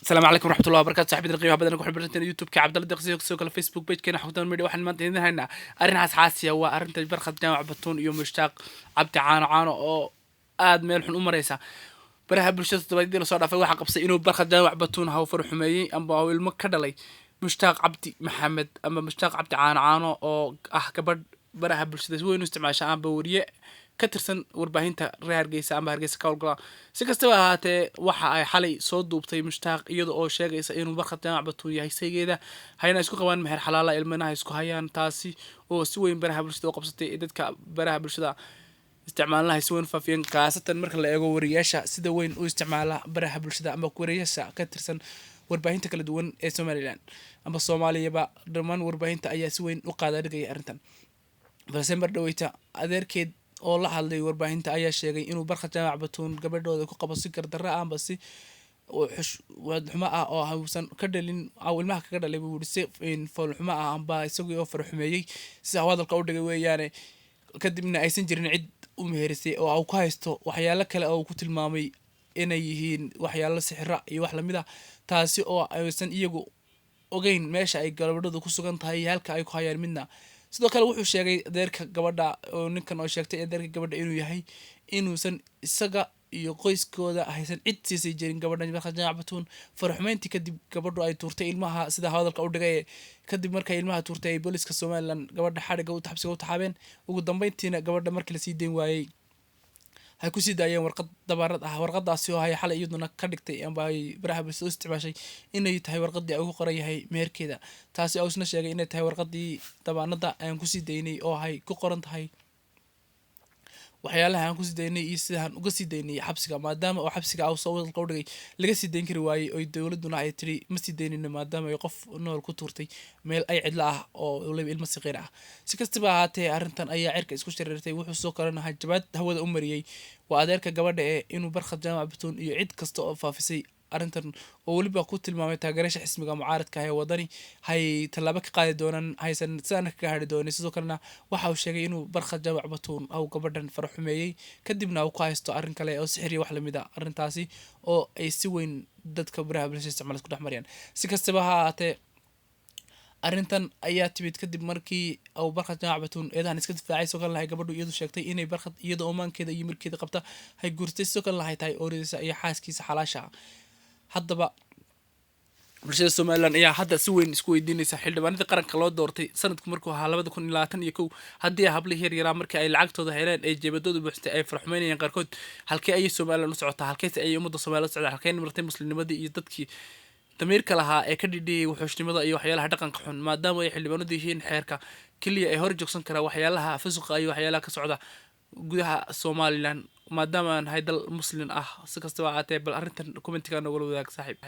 السلام عليكم ورحمة الله وبركاته صاحبي القيمة بدنا نروح برنامج يوتيوب كعبد الله دقسي وكسوق الفيسبوك بيج كنا حوضنا ميديا واحد ما تهينا هنا أرنا حاسية وأرنت برخة جامع بطون يوم مشتاق عبد عانو أو آد ميل حن أمريسا برها بالشدة تبدي له صار في واحد قبصي إنه برخة جامع بطون هاو فرح مي أم باو المكة لي مشتاق عبد محمد أما مشتاق عبد عانو أو كبر برها بالشدة وين استعمال شعب بوريه كترسن warbaahinta reer Hargeysa ama Hargeysa ka howlgala si kastaba ahaatee waxa ay xalay soo duubtay mushtaaq iyada oo sheegaysa inuu barqad jaamac batuun yahay saygeeda hayna isku qabaan meher xalaala ilmanaha isku hayaan taasi oo si weyn baraha bulshada u qabsatay dadka baraha bulshada isticmaalaha si weyn faafiyeen kaasatan marka la eego wariyaasha sida weyn u isticmaala baraha bulshada ama wariyaasha ka tirsan warbaahinta kala duwan ee Somaliland ama Soomaaliyaba dhammaan warbaahinta ayaa si weyn u qaadadhigay arrintan balse mar dhaweyta adeerkeed oo la hadlay warbaahinta ayaa sheegay inuu barqad jaamac batuun gabadhooda ku qabo si gardarro ah amba si wad xumo ah oo hawsan ka dhalin aw ilmaha kaga dhalay buu si fool xumo ah amba isagoo oo farxumeeyay si hadalka u dhigay weeyaane kadibna aysan jirin cid u meherisay oo uu ku haysto waxyaalo kale oo ku tilmaamay inay yihiin waxyaalo sixir iyo wax lamid ah taasi oo aysan iyagu ogeyn meesha ay gabadhoodu ku sugan tahay halka ay ku hayaan midna sidoo kale wuxuu sheegay adeerka gabadha oo ninkan oo sheegtay adeerka gabadha inuu yahay inuusan isaga iyo qoyskooda haysan cid siisay jirin gabadhan barqad jaamac batuun farxumeyntii kadib gabadhu ay tuurtay ilmaha sida hadalka u dhigay kadib markay ilmaha tuurtay booliska Somaliland gabadha xariga u taxabsiga u taxabeen ugu dambeyntiina gabadha markii la sii deyn waayay hay ku sii daayeen warqad dabarad ah warqadaasi oo hay xalay iyaduna ka dhigtay amba ay baraha bulshada u isticmaashay inay tahay warqadii ay ugu qoran yahay meherkeeda taasi oo isna sheegay inay tahay warqadii dabaanada aan ku sii deynay oo hay ku qoran tahay waxyaalaha aan ku sii deynay iyo sidaan uga sii deynay xabsiga maadaama oo xabsiga uu soo wadalka u dhigay laga sii deyn kari waayay oo dawladuna ay tiri ma sii deynina maadaama ay qof nool ku tuurtay meel ay cidla ah oo ilmo saqiir ah si kastaba ahaatee arrintan ayaa cirka isku shareertay wuxuu soo koranahay jawaab hawada u mariyay waa adeerka gabadha ee inuu barqad jaamac batuun iyo cid kasta oo faafisay arrintan oo waliba ku tilmaamay taageerasha xisbiga mucaaradka ah ee wadani hay talaabo ka qaadi doonaan haysan sidaan ka gaari doonay sidoo kalena waxa uu sheegay inuu barqad jaamac batuun aw gabadhan farxumeeyay kadibna uu ku haysto arrin kale oo sixir iyo wax lamid ah arrintaasi oo ay si weyn dadka baraha bulshada isticmaal isku dhexmariyaan si kastaba ha ahaatee arrintan ayaa timid kadib markii uu barqad jaamac batuun eedahan iska difaacay soo kale lahay gabadhu iyadu sheegtay inay barqad iyada oo maankeeda iyo mirkeeda qabta hay guurtay soo kale lahay tahay ooridiisa iyo xaaskiisa xalaasha haddaba bulshada Somaliland ayaa hadda si weyn isku weydiinaysa xildhibaanada qaranka loo doortay sanadku markuu ahaa 2021 haddii hablihii yaryar markii ay lacagtooda heleen ay jeebadooda buuxtay ay farxumeynayeen qaarkood halkee ay Somaliland u socotaa halkee ay ummadda Soomaaliyeed socdaa halkee martay muslimnimadii iyo dadkii damiirka lahaa ee ka dhidhiyay wuxuushnimada iyo waxyaalaha dhaqanka xun maadaama ay xildhibaanadu yihiin xeerka kaliya ay hor joogsan karaan waxyaalaha fasuqa iyo waxyaalaha ka socda gudaha Somaliland maadaama aan hay dal muslim ah si kastaba ahaatee bal arrintan commentiga nooga wadaag saaxiib